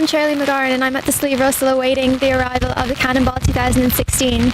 I'm Shirley McGauren and I'm at the Slieve Russell awaiting the arrival of the Cannonball 2016.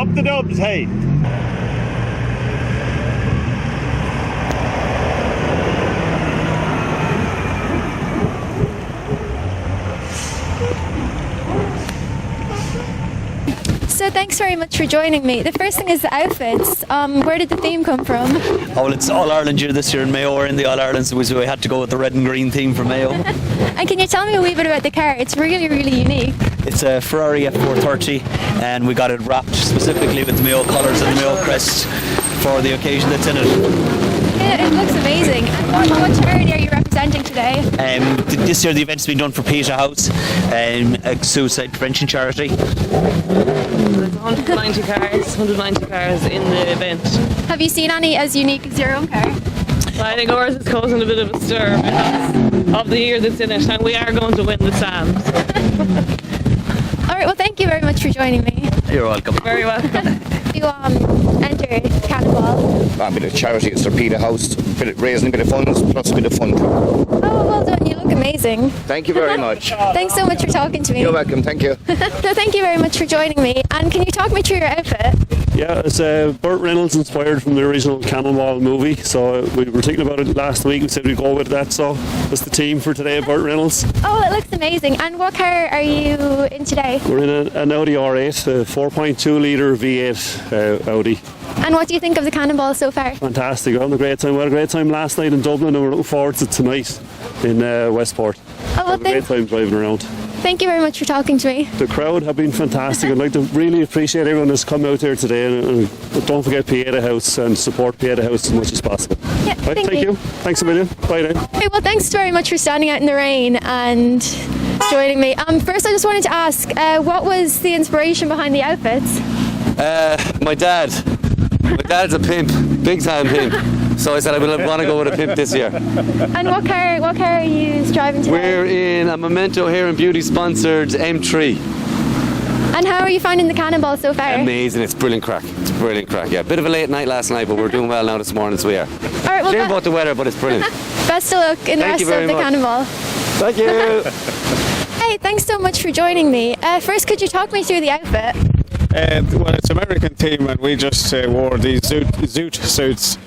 Up the dubs, hey. So thanks very much for joining me. The first thing is the outfits. Where did the theme come from? Oh, well, it's All Ireland year this year in Mayo. We're in the All Ireland, so we had to go with the red and green theme for Mayo. And can you tell me a wee bit about the car? It's really, really unique. It's a Ferrari F430, and we got it wrapped specifically with the Mayo colours and the Mayo crest for the occasion that's in it. It looks amazing. And what charity are you representing today? This year the event's been done for Peter House, a suicide prevention charity. There's 190 cars in the event. Have you seen any as unique as your own car? So I think ours is causing a bit of a stir because of the year that's in it, and we are going to win the Sam. All right, well, thank you very much for joining me. You're welcome. Very welcome. You entered Cannonball. A bit of charity, it's their Peter House, raising a bit of funds, plus a bit of fun. Oh, well done. You look amazing. Thank you very much. Thanks so much for talking to me. You're welcome, thank you. So thank you very much for joining me. And can you talk me through your outfit? Yeah, it's Burt Reynolds inspired from the original Cannonball movie. So we were thinking about it last week. We said we'd go with that. So that's the team for today, Burt Reynolds. Oh, it looks amazing. And what car are you in today? We're in an Audi R8, a 4.2 litre V8 Audi. And what do you think of the Cannonball so far? Fantastic. We're having a great time. We had a great time last night in Dublin, and we're looking forward to tonight in Westport. Oh, well, Having a great time driving around. thank you very much for talking to me. The crowd have been fantastic. I'd like to really appreciate everyone who's come out here today, and don't forget Pieta House and support Pieta House as much as possible. Yeah, Right, thank you. Thanks a million. Bye now. Okay, well, thanks very much for standing out in the rain and joining me. First, I just wanted to ask, what was the inspiration behind the outfits? My dad. My dad's a pimp, big time pimp. So I said I want to go with a pimp this year. And what car are you driving today? We're in a Memento Hair and Beauty sponsored M3. And how are you finding the Cannonball so far? Amazing, it's brilliant crack. It's brilliant crack, yeah. Bit of a late night last night, but we're doing well now this morning, so we are. All right, well, Shame about the weather, but it's brilliant. best of luck in the Thank rest you very of the much. Cannonball. Thank you. Hey, thanks so much for joining me. First, could you talk me through the outfit? Well, it's American theme, and we just wore these zoot suits,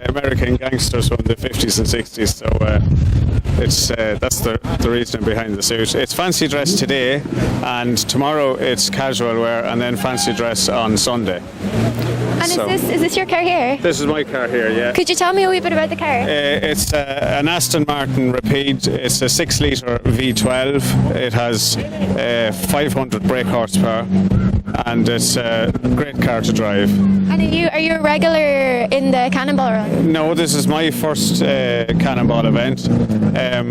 American gangsters from the 50s and 60s. So that's the reason behind the suit. It's fancy dress today, and tomorrow it's casual wear, and then fancy dress on Sunday. And So- is this your car here? This is my car here, yeah. Could you tell me a wee bit about the car? It's an Aston Martin Rapide. It's a 6-litre V12. It has 500 brake horsepower, and it's a great car to drive. And are you a regular in the Cannonball run? No, this is my first Cannonball event,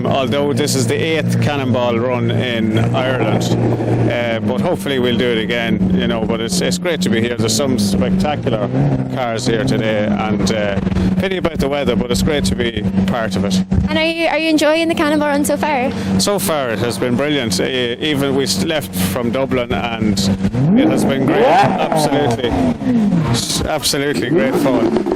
although this is the 8th Cannonball run in Ireland. But hopefully we'll do it again, you know. But it's great to be here. There's some spectacular cars here today, and pity about the weather, but it's great to be part of it. And are you enjoying the Cannonball run so far? So far it has been brilliant. Even we left from Dublin, and it has been great. Absolutely great fun.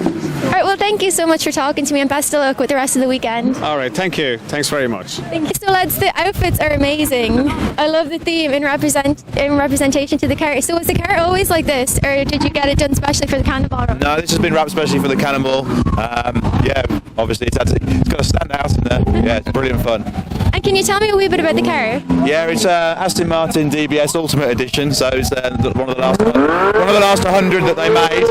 All right, well, thank you so much for talking to me, and best of luck with the rest of the weekend. All right, thank you. Thanks very much. Thank you. So, lads, the outfits are amazing. I love the theme in representation to the car. So, was the car always like this, or did you get it done specially for the Cannonball run? No, this has been wrapped especially for the Cannonball. Yeah, obviously it's got to stand out in there. Yeah, it's brilliant fun. And can you tell me a wee bit about the car? Yeah, it's Aston Martin DBS Ultimate Edition, so it's one of the last 100 that they made.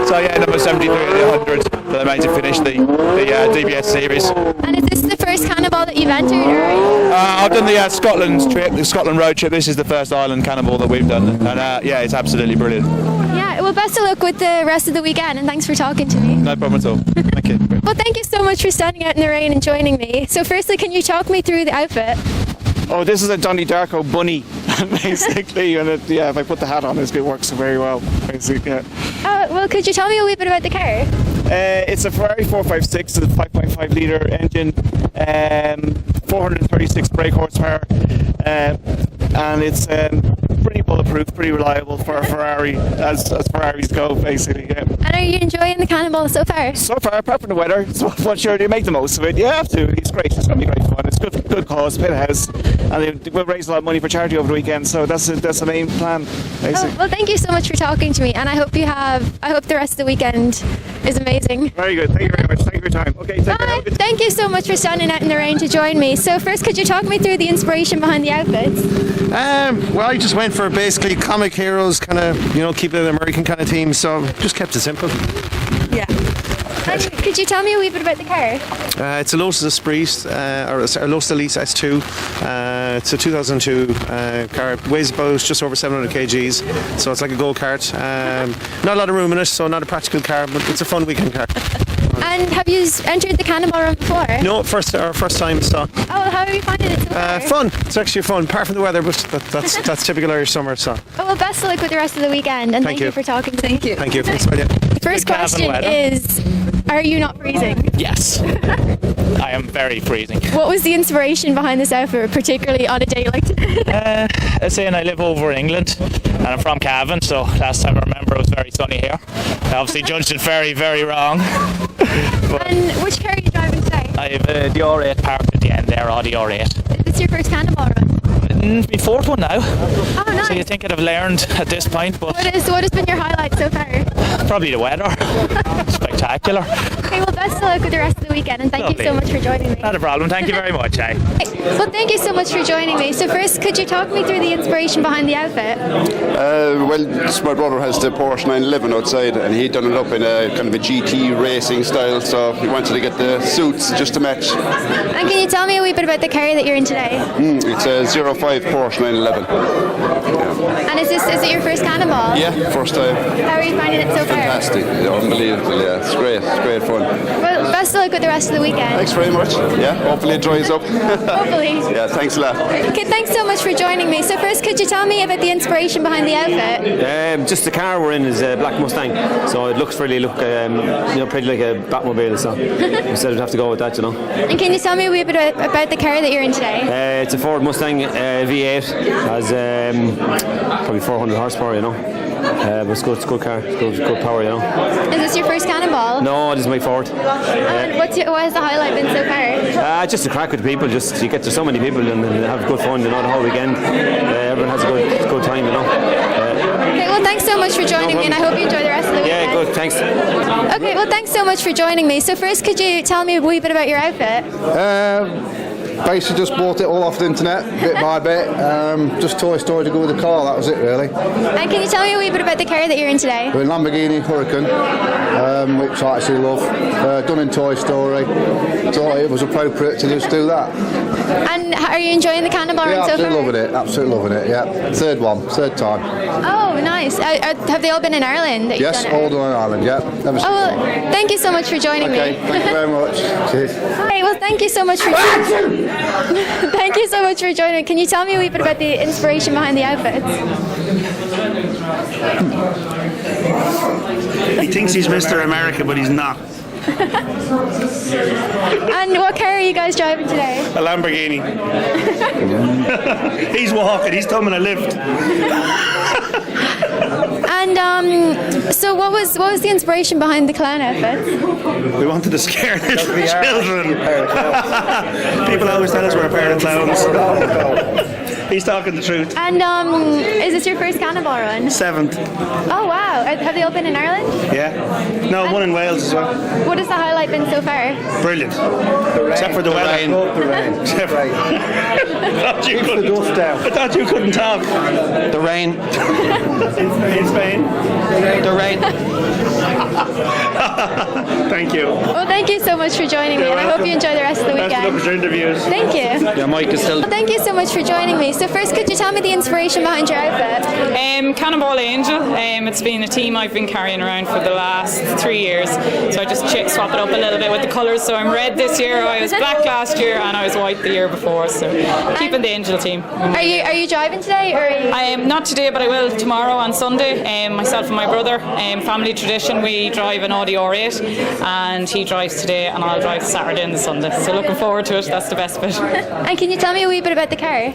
So yeah, number 73 of the 100 that they made to finish the DBS series. And is this the first Cannonball that you've entered, or? I've done the Scotland trip, the Scotland road trip. This is the first Ireland Cannonball that we've done, and yeah, it's absolutely brilliant. Yeah, well, best of luck with the rest of the weekend, and thanks for talking to me. No problem at all. Thank you. Well, thank you so much for standing out in the rain and joining me. So, firstly, can you talk me through the outfit? Oh, this is a Donnie Darko bunny, basically, and if I put the hat on, it works very well, basically. Yeah. Well, could you tell me a wee bit about the car? It's a Ferrari 456 with a 5.5 litre engine, 436 brake horsepower, and it's pretty bulletproof, pretty reliable for a Ferrari, as Ferraris go, basically. Yeah. And are you enjoying the Cannonball so far? So far, apart from the weather, but sure, you make the most of it. You have to. It's great. It's going to be great fun. It's good cause, pay the house, and we'll raise a lot of money for charity over the weekend. So that's the main plan, basically. Well, thank you so much for talking to me, and I hope the rest of the weekend is amazing. Very good. Thank you very much. Thank you for your time. Okay, take care. Have a good Thank you so much for standing out in the rain to join me. So first, could you talk me through the inspiration behind the outfits? Well, I just went for basically comic heroes, kind of, keep it an American kind of theme, so just kept it simple. Yeah. And could you tell me a wee bit about the car? It's a Lotus Esprit, or a Lotus Elise S2. It's a 2002 car. It weighs about just over 700 kgs, so it's like a go-kart. Not a lot of room in it, so not a practical car, but it's a fun weekend car. And have you entered the Cannonball run before? No, our first time, so. Oh, how are you finding it so far? Fun. It's actually fun, apart from the weather, but that's typical Irish summer, so. Oh, well, best of luck with the rest of the weekend, and thank you for talking to me. Thank you. Thank you. Thanks, Maria. The first question is, are you not freezing? Yes. I am very freezing. What was the inspiration behind this outfit, particularly on a day like today? Saying I live over in England and I'm from Cavan, so last time I remember it was very sunny here. I obviously judged it very, very wrong. And which car are you driving today? I have the R8 parked at the end there, Audi R8. Is this your first Cannonball run? My fourth one now. Oh, nice. So you think I'd have learned at this point, but What has been your highlight so far? probably the weather. Spectacular. Okay, well, best of luck with the rest of the weekend, and thank you so much for joining me. Not a problem. Thank you very much. Well, thank you so much for joining me. So first, could you talk me through the inspiration behind the outfit? My brother has the Porsche 911 outside, and he'd done it up in a kind of a GT racing style, so he wanted to get the suits just to match. And can you tell me a wee bit about the car that you're in today? It's a 05 Porsche 911. And is it your first Cannonball? Yeah, first time. How are you finding it so far? Fantastic, unbelievable, yeah, it's great fun. Well, best of luck with the rest of the weekend. Thanks very much, yeah, hopefully it dries up. Hopefully. Yeah, thanks a lot. Okay, thanks so much for joining me. So first, could you tell me about the inspiration behind the outfit? Just the car we're in is a black Mustang, so it looks pretty like a Batmobile, so we said we'd have to go with that, And can you tell me a wee bit about the car that you're in today? It's a Ford Mustang V8, has probably 400 horsepower, but it's good car, it's good power, Is this your first Cannonball? No, this is my Ford. And what has the highlight been so far? Just a crack with people, you get to so many people and have good fun, the whole weekend. Everyone has a good time, Okay, well, thanks so much for joining me, and I hope you enjoy the rest of the weekend. Yeah, good, thanks. Okay, well, thanks so much for joining me. So first, could you tell me a wee bit about your outfit? Basically just bought it all off the internet, bit by bit. Just Toy Story to go with the car, that was it really. And can you tell me a wee bit about the car that you're in today? We're in Lamborghini Huracan, which I actually love. Done in Toy Story. Thought it was appropriate to just do that. And are you enjoying the Cannonball run so far? Absolutely loving it, yeah. Third time. Oh, nice. Have they all been in Ireland? Yes, all done in Ireland, yeah. Thank you so much for joining me. Thank you very much. Cheers. Hi, well, thank you so much for Thank you so much for joining. Can you tell me a wee bit about the inspiration behind the outfits? He thinks he's Mr. America, but he's not. And what car are you guys driving today? A Lamborghini. He's walking, he's coming a lift. And so what was the inspiration behind the clown outfits? We wanted to scare little children. People always tell us we're a pair of clowns. He's talking the truth. And is this your first Cannonball run? 7th. Oh wow! Have they all been in Ireland? Yeah. No, one in Wales as well. What has the highlight been so far? Brilliant. Except for the weather. The rain. I thought you couldn't talk. The rain. In Spain. The rain. Thank you. Well, thank you so much for joining me, and I hope you enjoy the rest of the weekend. Best of luck with your interviews. Thank you. Yeah, Mike is still. Well, thank you so much for joining me. So first, could you tell me the inspiration behind your outfit? Cannonball Angel. It's been a team I've been carrying around for the last 3 years. So I just swap it up a little bit with the colours. So I'm red this year, I was black last year, and I was white the year before. So keeping the Angel team. Are you driving today, or are you... I am not today, but I will tomorrow on Sunday. Myself and my brother, family tradition, we drive an Audi R8, and he drives today, and I'll drive Saturday and the Sunday. So looking forward to it. That's the best bit. And can you tell me a wee bit about the car?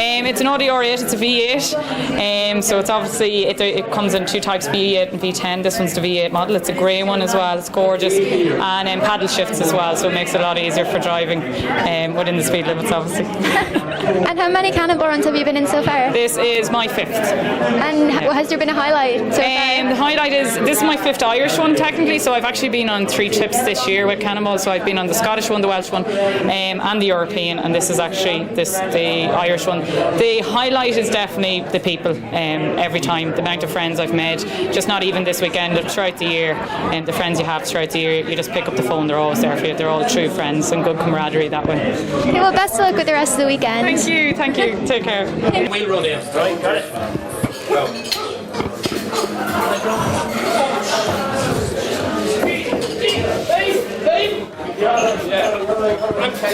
It's an Audi R8. It's a V8. So it's obviously it comes in two types, V8 and V10. This one's the V8 model. It's a grey one as well. It's gorgeous, and paddle shifts as well, so it makes it a lot easier for driving within the speed limits, obviously. And how many Cannonball runs have you been in so far? This is my 5th. And has there been a highlight so far? The highlight is, this is my 5th Irish one technically, so I've actually been on 3 trips this year with Cannonball. So I've been on the Scottish one, the Welsh one, and the European, and this is actually the Irish one. The highlight is definitely the people. Every time, the amount of friends I've made, just not even this weekend, but throughout the year, and the friends you have throughout the year, you just pick up the phone, they're always there for you. They're all true friends and good camaraderie that way. Okay, well, best of luck with the rest of the weekend. Thank you. Take care. We'll run in, right? Got it? Go.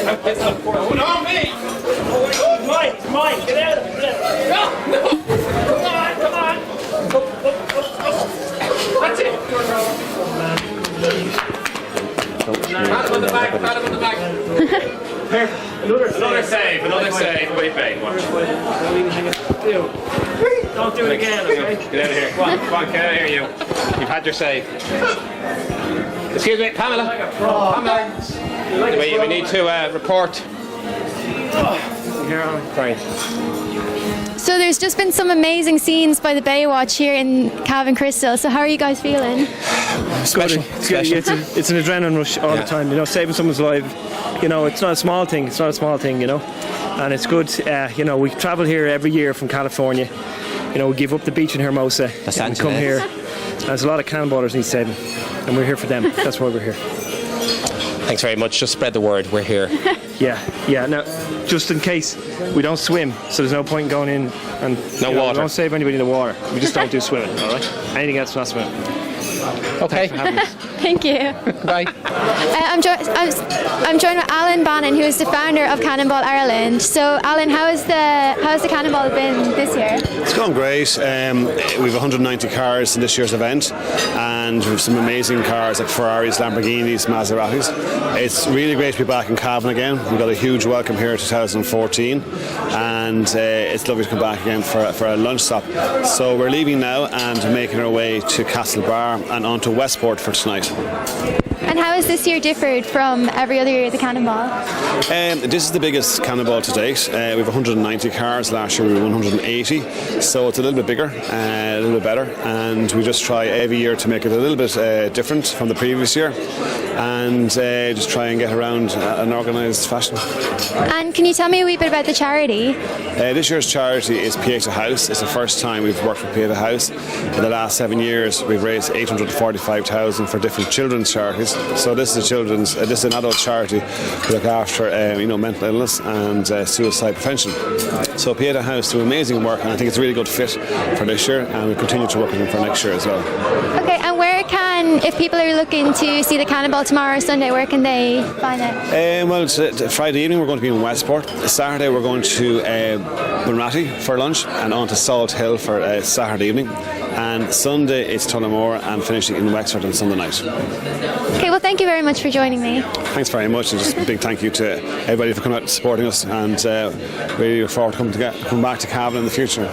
I'm pissed off for it. Oh, no, me! Mine, get out of there! No! Come on! That's it! Pat him on the back, Here, another save, wait, watch. Don't do it again, okay? Get out of here, come on, get out of here, you. You've had your save. Excuse me, Pamela. We need to report. Sorry. So there's just been some amazing scenes by the Baywatch here in Cavan Crystal. So how are you guys feeling? Special. It's an adrenaline rush all the time. You know, saving someone's life. You know, it's not a small thing. You know, and it's good. You know, we travel here every year from California. You know, we give up the beach in Hermosa. And we come here. And there's a lot of cannonballers need saving, and we're here for them. That's why we're here. Thanks very much. Just spread the word. We're here. Yeah. Now, just in case, we don't swim, so there's no point in going in and no water. We don't save anybody in the water. We just don't do swimming. All right. Anything else, not swimming. Okay. Thank you. Bye. I'm joined with Alan Bannon, who is the founder of Cannonball Ireland. So, Alan, how's the Cannonball been this year? It's gone great. We've 190 cars in this year's event, and we've some amazing cars like Ferraris, Lamborghinis, Maseratis. It's really great to be back in Cavan again. We've got a huge welcome here in 2014, and it's lovely to come back again for a lunch stop. So we're leaving now and making our way to Castlebar and on to Westport for tonight. And how has this year differed from every other year at the Cannonball? This is the biggest Cannonball to date. We have 190 cars. Last year we were 180, so it's a little bit bigger, a little bit better, and we just try every year to make it a little bit different from the previous year, and just try and get around an organised fashion. And can you tell me a wee bit about the charity? This year's charity is Pieta House. It's the first time we've worked with Pieta House. In the last 7 years, we've raised $845,000 for different children's charities. So this is an adult charity to look after mental illness and suicide prevention. So Pieta House do amazing work, and I think it's a really good fit for this year, and we continue to work with them for next year as well. Okay, and if people are looking to see the Cannonball tomorrow or Sunday, where can they find it? Well, Friday evening we're going to be in Westport. Saturday we're going to Bunratty for lunch and on to Salt Hill for Saturday evening. And Sunday it's Tullamore and finishing in Wexford on Sunday night. Okay, well, thank you very much for joining me. Thanks very much, and just a big thank you to everybody for coming out and supporting us, and really look forward to coming back to Cavan in the future.